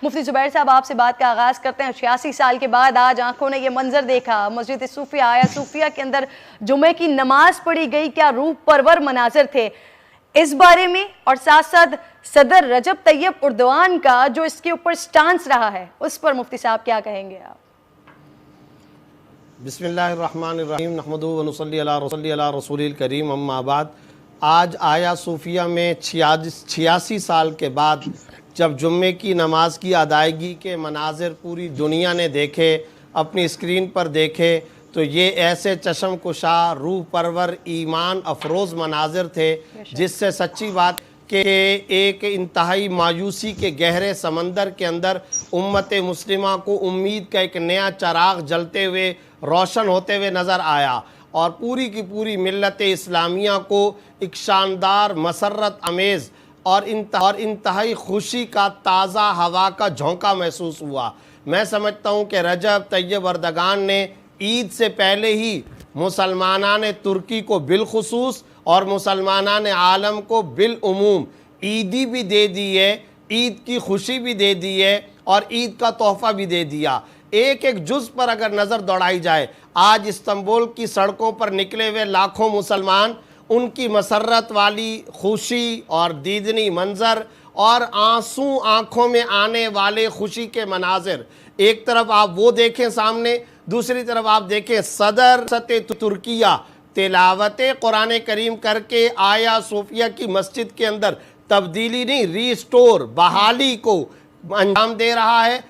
मुफ्ती जुबैर साहब, आपसे बात का आगाज़ करते हैं। 86 साल के बाद आज आंखों ने ये मंजर देखा, मस्जिद सूफिया आया सूफिया के अंदर जुमे की नमाज पढ़ी गई, क्या रूह परवर मनाजिर थे। इस बारे में और साथ साथ सदर रजब तैयब उर्दवान का जो इसके ऊपर स्टांस रहा है, उस पर मुफ्ती साहब क्या कहेंगे आप? बिस्मिल्लाहिर्रहमानिर्रहीम नहमदुहु व नुसल्ली अला रसूलिल करीम अम्मा बाद। आज आया सूफिया में 86 साल के बाद जब जुम्मे की नमाज की अदायगी के मनाजिर पूरी दुनिया ने देखे, अपनी स्क्रीन पर देखे, तो ये ऐसे चश्म कुशा रूह परवर ईमान अफरोज़ मनाजिर थे जिससे सच्ची बात कि एक इंतहाई मायूसी के गहरे समंदर के अंदर उम्मत मुस्लिमा को उम्मीद का एक नया चराग जलते हुए रोशन होते हुए नज़र आया और पूरी की पूरी मिल्लत इस्लामिया को एक शानदार मसरत अमेज़ और इंतहाई खुशी का ताज़ा हवा का झोंका महसूस हुआ। मैं समझता हूँ कि रजब तैयब अर्दगान ने ईद से पहले ही मुसलमानान तुर्की को बिलखुसूस और मुसलमानान आलम को बिलउमूम ईदी भी दे दी है, ईद की खुशी भी दे दी है और ईद का तोहफ़ा भी दे दिया। एक एक जुज़ पर अगर नज़र दौड़ाई जाए, आज इस्तांबुल की सड़कों पर निकले हुए लाखों मुसलमान, उनकी मसरत वाली खुशी और दीदनी मंज़र और आंसू आँखों में आने वाले खुशी के मनाजिर, एक तरफ आप वो देखें सामने, दूसरी तरफ आप देखें सदर तुर्किया तिलावत कुरान करीम करके आया सूफिया की मस्जिद के अंदर तब्दीली नहीं, रीस्टोर बहाली को अंजाम दे रहा है।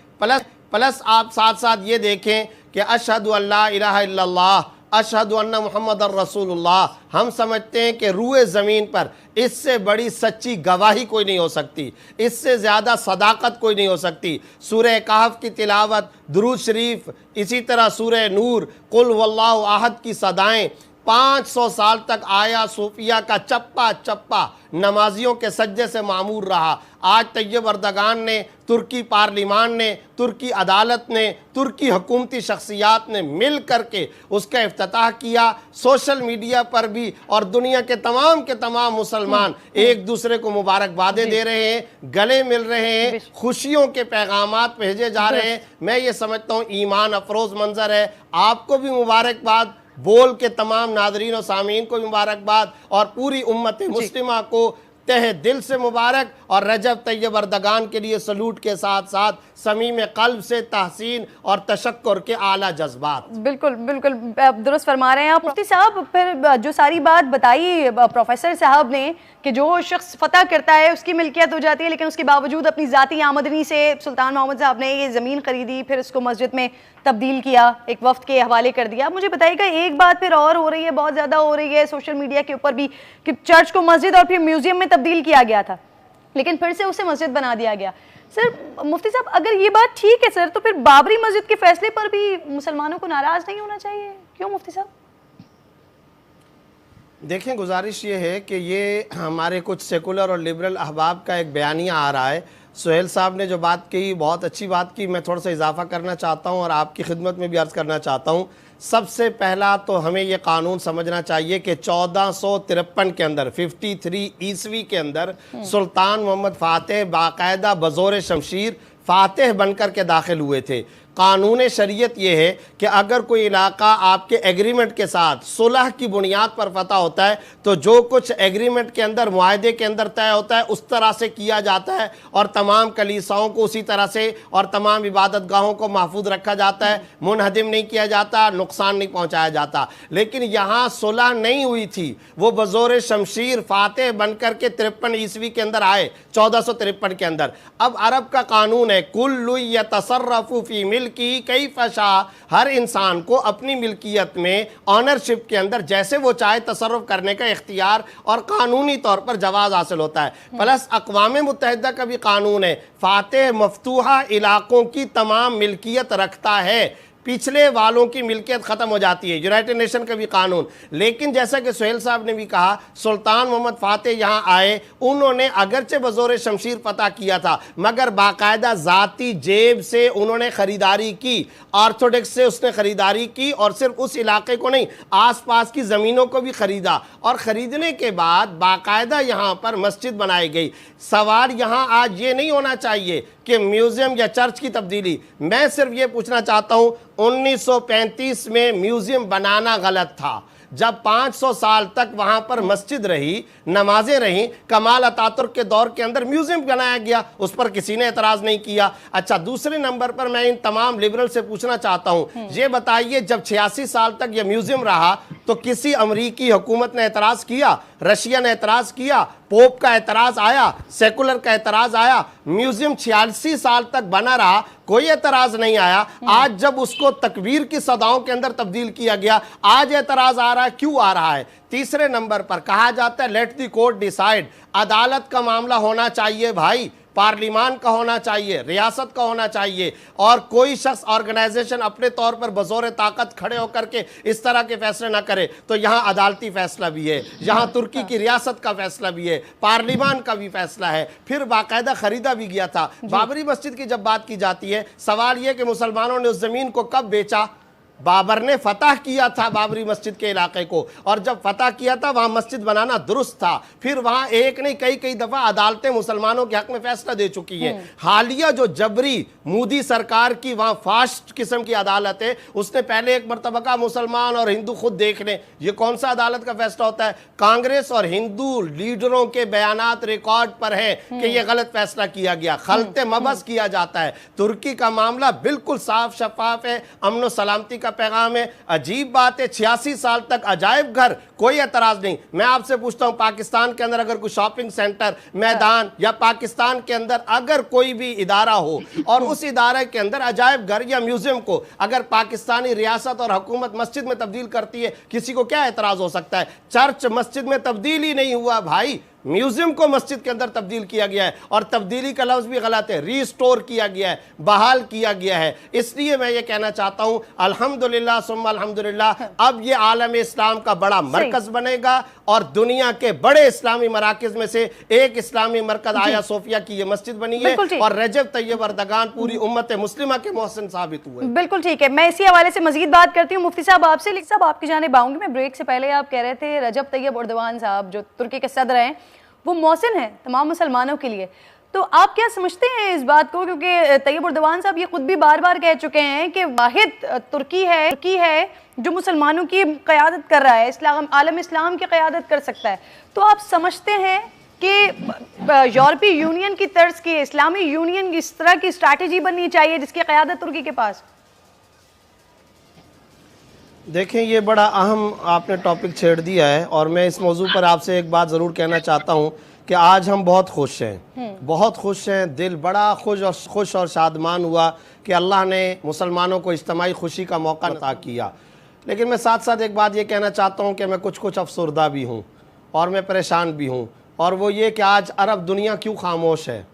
प्लस आप साथ साथ ये देखें कि अशहदु अल्ला इलाहा इल्लल्लाह अशहदु अन्ना मुहम्मदर रसूलुल्लाह। हम समझते हैं कि रूए ज़मीन पर इससे बड़ी सच्ची गवाही कोई नहीं हो सकती, इससे ज़्यादा सदाकत कोई नहीं हो सकती। सूरह कहफ की तिलावत, दुरूद शरीफ, इसी तरह सूरह नूर, कुल वल्लाहु अहद की सदाएँ, 500 साल तक आया सूफिया का चप्पा चप्पा नमाजियों के सज्जे से मामूर रहा। आज तैयब अर्दगान ने, तुर्की पार्लिमान ने, तुर्की अदालत ने, तुर्की हुकूमती शख्सियात ने मिल करके उसका इफ्तिताह किया। सोशल मीडिया पर भी और दुनिया के तमाम मुसलमान एक दूसरे को मुबारकबादें दे रहे हैं, गले मिल रहे हैं, खुशियों के पैगामात भेजे जा रहे हैं। मैं ये समझता हूँ ईमान अफरोज़ मंजर है। आपको भी मुबारकबाद, बोल के तमाम नादरीन और सामीन को मुबारकबाद और पूरी उम्मत मुस्लिमा को तहे दिल से मुबारक। और रजब तैयब अर्दगान के लिए सलूट के साथ साथ समीम क़ल्ब से तहसीन और तशक्कुर के आला जज्बात। बिल्कुल बिल्कुल दुरुस्त फरमा रहे हैं आप मुफ्ती साहब। फिर जो सारी बात बताई प्रोफेसर साहब ने कि जो शख्स फतह करता है उसकी मिल्कियत हो जाती है, लेकिन उसके बावजूद अपनी ज़ाती आमदनी से सुल्तान मोहम्मद साहब ने ये ज़मीन ख़रीदी, फिर इसको मस्जिद में तब्दील किया, एक वफ्त के हवाले कर दिया। मुझे बताइएगा, एक बात फिर और हो रही है, बहुत ज़्यादा हो रही है सोशल मीडिया के ऊपर भी, कि चर्च को मस्जिद और फिर म्यूज़ियम में तब्दील किया गया था, लेकिन फिर से उसे मस्जिद बना दिया गया। सर मुफ्ती साहब, अगर ये बात ठीक है सर, तो फिर बाबरी मस्जिद के फैसले पर भी मुसलमानों को नाराज़ नहीं होना चाहिए, क्यों मुफ्ती साहब? देखें, गुजारिश ये है कि ये हमारे कुछ सेकुलर और लिबरल अहबाब का एक बयानिया आ रहा है। सुहेल साहब ने जो बात कही, बहुत अच्छी बात की, मैं थोड़ा सा इजाफा करना चाहता हूँ और आपकी खिदमत में भी अर्ज़ करना चाहता हूँ। सबसे पहला तो हमें ये कानून समझना चाहिए कि 1453 के अंदर 53 ईस्वी के अंदर सुल्तान मोहम्मद फ़ातेह बाकायदा बज़ोर शमशीर फ़ातेह बनकर के दाखिल हुए थे। कानून शरीयत ये है कि अगर कोई इलाका आपके एग्रीमेंट के साथ सुलह की बुनियाद पर फतह होता है, तो जो कुछ एग्रीमेंट के अंदर मुआहदे के अंदर तय होता है उस तरह से किया जाता है और तमाम कलीसाओं को उसी तरह से और तमाम इबादत गाहों को महफूज रखा जाता है, मुनहदिम नहीं किया जाता, नुकसान नहीं पहुँचाया जाता। लेकिन यहाँ सुलह नहीं हुई थी, वो बज़ोर शमशीर फ़ातेह बनकर के 53 ईस्वी के अंदर आए, 1453 के अंदर। अब अरब का कानून है, कुल्लु यतसर्रफु फी की कई फशा, हर इंसान को अपनी मिल्कियत में ऑनरशिप के अंदर जैसे वो चाहे तसर्रुफ करने का इख्तियार और कानूनी तौर पर जवाज हासिल होता है। प्लस अक़वाम मुत्तहिदा का भी कानून है, फ़ातेह मफ्तूहा इलाकों की तमाम मिल्कियत रखता है, पिछले वालों की मिल्कियत ख़त्म हो जाती है, यूनाइटेड नेशन का भी कानून। लेकिन जैसा कि सुहेल साहब ने भी कहा, सुल्तान मोहम्मद फ़ातेह यहाँ आए, उन्होंने अगरचे बज़ोर शमशीर फतह किया था, मगर बाकायदा ज़ाती जेब से उन्होंने ख़रीदारी की, ऑर्थोडॉक्स से उसने ख़रीदारी की और सिर्फ उस इलाके को नहीं, आसपास की ज़मीनों को भी ख़रीदा और ख़रीदने के बाद बाकायदा यहाँ पर मस्जिद बनाई गई। सवाल यहाँ आज ये नहीं होना चाहिए कि म्यूजियम या चर्च की तब्दीली। मैं सिर्फ ये पूछना चाहता हूं, 1935 में म्यूजियम बनाना गलत था। जब 500 साल तक वहां पर मस्जिद रही, नमाजें रहीं, कमाल अतातुर्क के दौर के अंदर म्यूजियम बनाया गया, उस पर किसी ने एतराज नहीं किया। अच्छा, दूसरे नंबर पर मैं इन तमाम लिबरल से पूछना चाहता हूं, ये बताइए जब 86 साल तक यह म्यूजियम रहा तो किसी अमरीकी हुकूमत ने एतराज किया? रशिया ने एतराज किया? पोप का एतराज आया? सेकुलर का एतराज आया? म्यूजियम 86 साल तक बना रहा, कोई एतराज नहीं आया। आज जब उसको तकबीर की सदाओं के अंदर तब्दील किया गया, आज एतराज आ रहा है। क्यों आ रहा है? तीसरे नंबर पर कहा जाता है लेट द कोर्ट डिसाइड। अदालत का मामला होना चाहिए भाई, पार्लिमान का होना चाहिए, रियासत का होना चाहिए, और कोई शख्स ऑर्गेनाइजेशन अपने तौर पर बजोर ताकत खड़े होकर के इस तरह के फैसले ना करे। तो यहाँ अदालती फैसला भी है, यहाँ तुर्की की रियासत का फैसला भी है, पार्लिमान का भी फैसला है, फिर बाकायदा खरीदा भी गया था। बाबरी मस्जिद की जब बात की जाती है, सवाल यह कि मुसलमानों ने उस जमीन को कब बेचा? बाबर ने फतह किया था बाबरी मस्जिद के इलाके को, और जब फतह किया था वहां मस्जिद बनाना दुरुस्त था। फिर वहां एक नहीं कई दफा अदालतें मुसलमानों के हक में फैसला दे चुकी है। हालिया जो जबरी मोदी सरकार की वहां फास्ट किस्म की अदालत है, उसने पहले एक मरतबा कहा मुसलमान और हिंदू खुद देख लें। ये कौन सा अदालत का फैसला होता है? कांग्रेस और हिंदू लीडरों के बयानात रिकॉर्ड पर है कि यह गलत फैसला किया गया, खलते मबस किया जाता है। तुर्की का मामला बिल्कुल साफ शफाफ है, अमन सलामती का पैगाम है। अजीब बात है, 86 साल तक अजायब घर, कोई एतराज नहीं। मैं आपसे पूछता हूं, पाकिस्तान के अंदर अगर कोई शॉपिंग सेंटर, मैदान, या पाकिस्तान के अंदर अगर कोई भी इदारा हो और उस इदारे के अंदर अजायब घर या म्यूजियम को अगर पाकिस्तानी रियासत और हुकूमत मस्जिद में तब्दील करती है, किसी को क्या एतराज हो सकता है? चर्च मस्जिद में तब्दील ही नहीं हुआ भाई, म्यूजियम को मस्जिद के अंदर तब्दील किया गया है, और तब्दीली का लफ्ज भी गलत है, रीस्टोर किया गया है, बहाल किया गया है। इसलिए मैं ये कहना चाहता हूं, अल्हम्दुलिल्लाह सुम्मा अल्हम्दुलिल्लाह, अब ये आलम इस्लाम का बड़ा मरकज बनेगा, और दुनिया के बड़े इस्लामी मराकज में से एक इस्लामी मरकज आया सोफिया की ये मस्जिद बनी है, और रजब तैयब अर्दगान पूरी उम्मत मुस्लिमा के मोहसिन साबित हुए। बिल्कुल ठीक है, मैं इसी हवाले से मजीद बात करती हूँ मुफ्ती साहब आपसे। लेकिन साहब आपकी जानिब आऊंगी। मैं ब्रेक से पहले आप कह रहे थे रजब तैयब अर्दगान साहब जो तुर्की के सदर हैं, वो मोहसिन है तमाम मुसलमानों के लिए। तो आप क्या समझते हैं इस बात को? क्योंकि तैयब अर्दगान साहब ये खुद भी बार बार कह चुके हैं कि वाहिद तुर्की है जो मुसलमानों की क़यादत कर रहा है, इस्लाम आलम इस्लाम की क़यादत कर सकता है। तो आप समझते हैं कि यूरोपीय यूनियन की तर्ज की इस्लामी यूनियन की इस तरह की स्ट्रैटेजी बननी चाहिए जिसकी क़यादत तुर्की के पास? देखें, ये बड़ा अहम आपने टॉपिक छेड़ दिया है, और मैं इस मौजू पर आपसे एक बात ज़रूर कहना चाहता हूँ कि आज हम बहुत खुश हैं, बहुत खुश हैं। दिल बड़ा खुश और शादमान हुआ कि अल्लाह ने मुसलमानों को इज्तिमाई खुशी का मौका अता किया। लेकिन मैं साथ साथ एक बात ये कहना चाहता हूँ कि मैं कुछ अफसरदा भी हूँ और मैं परेशान भी हूँ, और वो ये कि आज अरब दुनिया क्यों खामोश है?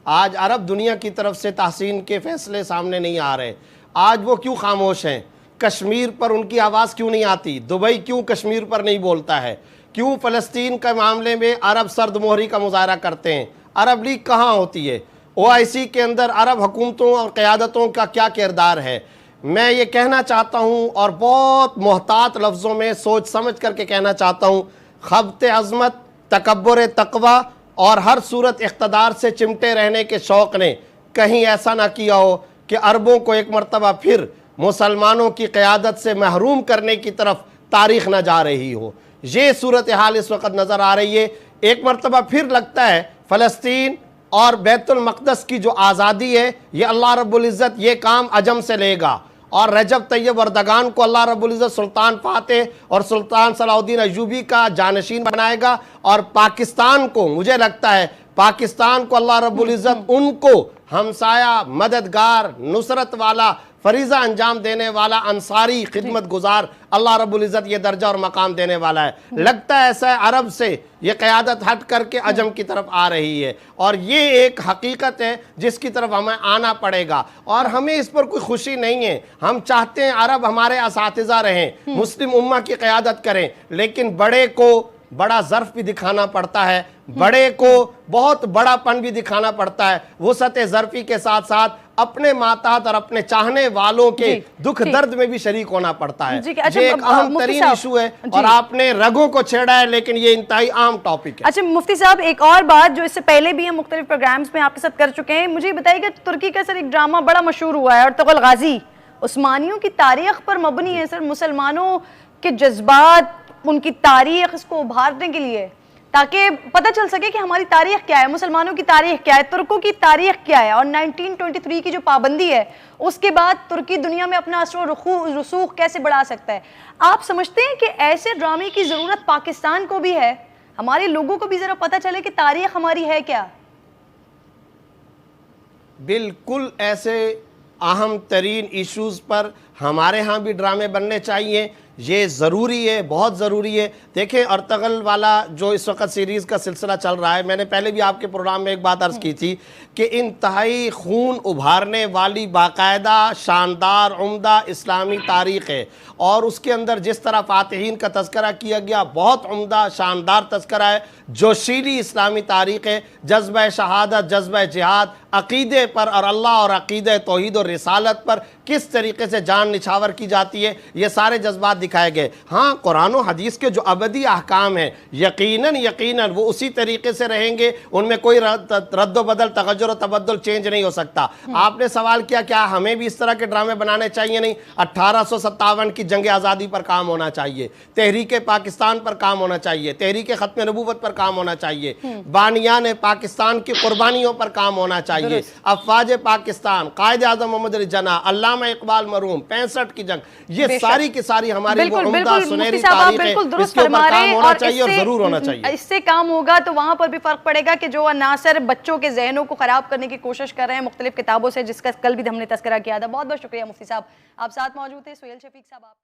आज अरब दुनिया की तरफ से तहसीन के फ़ैसले सामने नहीं आ रहे, आज वो क्यों खामोश हैं? कश्मीर पर उनकी आवाज़ क्यों नहीं आती? दुबई क्यों कश्मीर पर नहीं बोलता है? क्यों फ़लस्तीन के मामले में अरब सर्द मोहरी का मुजाहरा करते हैं? अरब लीग कहाँ होती है? OIC के अंदर अरब हुकूमतों और क़यादतों का क्या किरदार है? मैं ये कहना चाहता हूँ, और बहुत मोहतात लफ्ज़ों में सोच समझ करके कहना चाहता हूँ, खबत अज़मत, तकब्बुर तक़वा और हर सूरत इक़्तिदार से चिमटे रहने के शौक़ ने कहीं ऐसा ना किया हो कि अरबों को एक मरतबा फिर मुसलमानों की क़यादत से महरूम करने की तरफ तारीख़ न जा रही हो। ये सूरत हाल इस वक्त नज़र आ रही है। एक मरतबा फिर लगता है फ़लस्तीन और बैतुल मक़दस की जो आज़ादी है, ये अल्लाह रब्बुल इज़्ज़त ये काम अजम से लेगा, और रजब तैयब अर्दगान को अल्लाह रब्बुल इज़्ज़त सुल्तान फ़ातेह और सुल्तान सलाहुद्दीन अय्यूबी का जानशीन बनाएगा, और पाकिस्तान को, मुझे लगता है पाकिस्तान को अल्लाह रब्बुल इज़्ज़त उनको हमसाया, मददगार, नुसरत वाला, फरीज़ा अंजाम देने वाला, अंसारी, खिदमत गुजार अल्लाह रब्बुल इज़्ज़त ये दर्जा और मकाम देने वाला है। लगता है ऐसा है अरब से ये क़यादत हट करके अजम की तरफ आ रही है, और ये एक हकीकत है जिसकी तरफ हमें आना पड़ेगा, और हमें इस पर कोई खुशी नहीं है। हम चाहते हैं अरब हमारे असातिज़ा रहें, मुस्लिम उम्मा की क़यादत करें, लेकिन बड़े को बड़ा ज़र्फ भी दिखाना पड़ता है, बड़े को बहुत बड़ापन भी दिखाना पड़ता है। वुसअत ज़र्फ़ी के साथ साथ अपने मातहत और अपने चाहने वालों के जी, दुख दर्द में भी शरीक होना पड़ता है। जी, अच्छा, ये एक अहम मुफ्ती तरीन साहब, इशू है जी। और आपने रगों को छेड़ा है, लेकिन ये इंतहाई आम टॉपिक है। अच्छा मुफ्ती साहब, एक और बात जो इससे पहले भी हम मुख्तलिफ प्रोग्राम्स में आपके साथ कर चुके हैं, मुझे बताइएगा तुर्की का सर एक ड्रामा बड़ा मशहूर हुआ है, अर्तुगरुल गाजी, उस्मानियों की तारीख पर मबनी है सर, मुसलमानों के जज्बात, उनकी तारीख, इसको उभारने के लिए, ताकि पता चल सके कि हमारी तारीख क्या है, मुसलमानों की तारीख क्या है, तुर्कों की तारीख क्या है। और 1923 की जो पाबंदी है उसके बाद तुर्की दुनिया में अपना असर रसूख कैसे बढ़ा सकता है। आप समझते हैं कि ऐसे ड्रामे की ज़रूरत पाकिस्तान को भी है, हमारे लोगों को भी ज़रा पता चले कि तारीख हमारी है क्या? बिल्कुल, ऐसे अहम तरीन इश्यूज़ पर हमारे यहाँ भी ड्रामे बनने चाहिए, ये ज़रूरी है, बहुत ज़रूरी है। देखें, अर्तुगरुल वाला जो इस वक्त सीरीज़ का सिलसिला चल रहा है, मैंने पहले भी आपके प्रोग्राम में एक बात अर्ज़ की थी कि इंतहाई खून उभारने वाली बाकायदा शानदार उम्दा इस्लामी तारीख़ है, और उसके अंदर जिस तरह फ़ातिहीन का तज़किरा किया गया, बहुत उम्दा शानदार तज़किरा है, जोशीली इस्लामी तारीख़ है, जज्बा शहादत, जज्बा जिहाद, अक़ीदे पर और अल्लाह और अक़ीदे तौहीद और रिसालत पर किस तरीके से जान निछावर की जाती है, ये सारे जज्बात दिखाए गए। हाँ, कुरान और हदीस के जो अबदी अहकाम हैं, यकीनन वो उसी तरीके से रहेंगे, उनमें कोई रद्द बदल, तगज्जुर और तबद्दुल चेंज नहीं हो सकता। आपने सवाल किया क्या हमें भी इस तरह के ड्रामे बनाने चाहिए? नहीं, 1857 की जंग आज़ादी पर काम होना चाहिए, तहरीक पाकिस्तान पर काम होना चाहिए, तहरीक ख़त्म नबूवत पर काम होना चाहिए, बानियान पाकिस्तान की कुर्बानियों पर काम होना चाहिए, अफवाज पाकिस्तान, कायद आज़म मोहम्मद अली जिन्ना, अल्लामा इकबाल मरहूम, 65 की जंग, ये सारी की सारी हमारी वो उम्दा सुनहरी तारीख है, इसके ऊपर काम होना चाहिए और ज़रूर होना चाहिए। इससे काम होगा तो वहाँ पर भी फ़र्क पड़ेगा कि जो अनासर बच्चों के जहनों को ख़राब करने की कोशिश कर रहे हैं मुख्तलिफ किताबों से, जिसका कल भी हमने तज़किरा किया था। बहुत बहुत शुक्रिया मुफ्ती साहब, आप साथ मौजूद थे। सुहेल शफीक साहब आप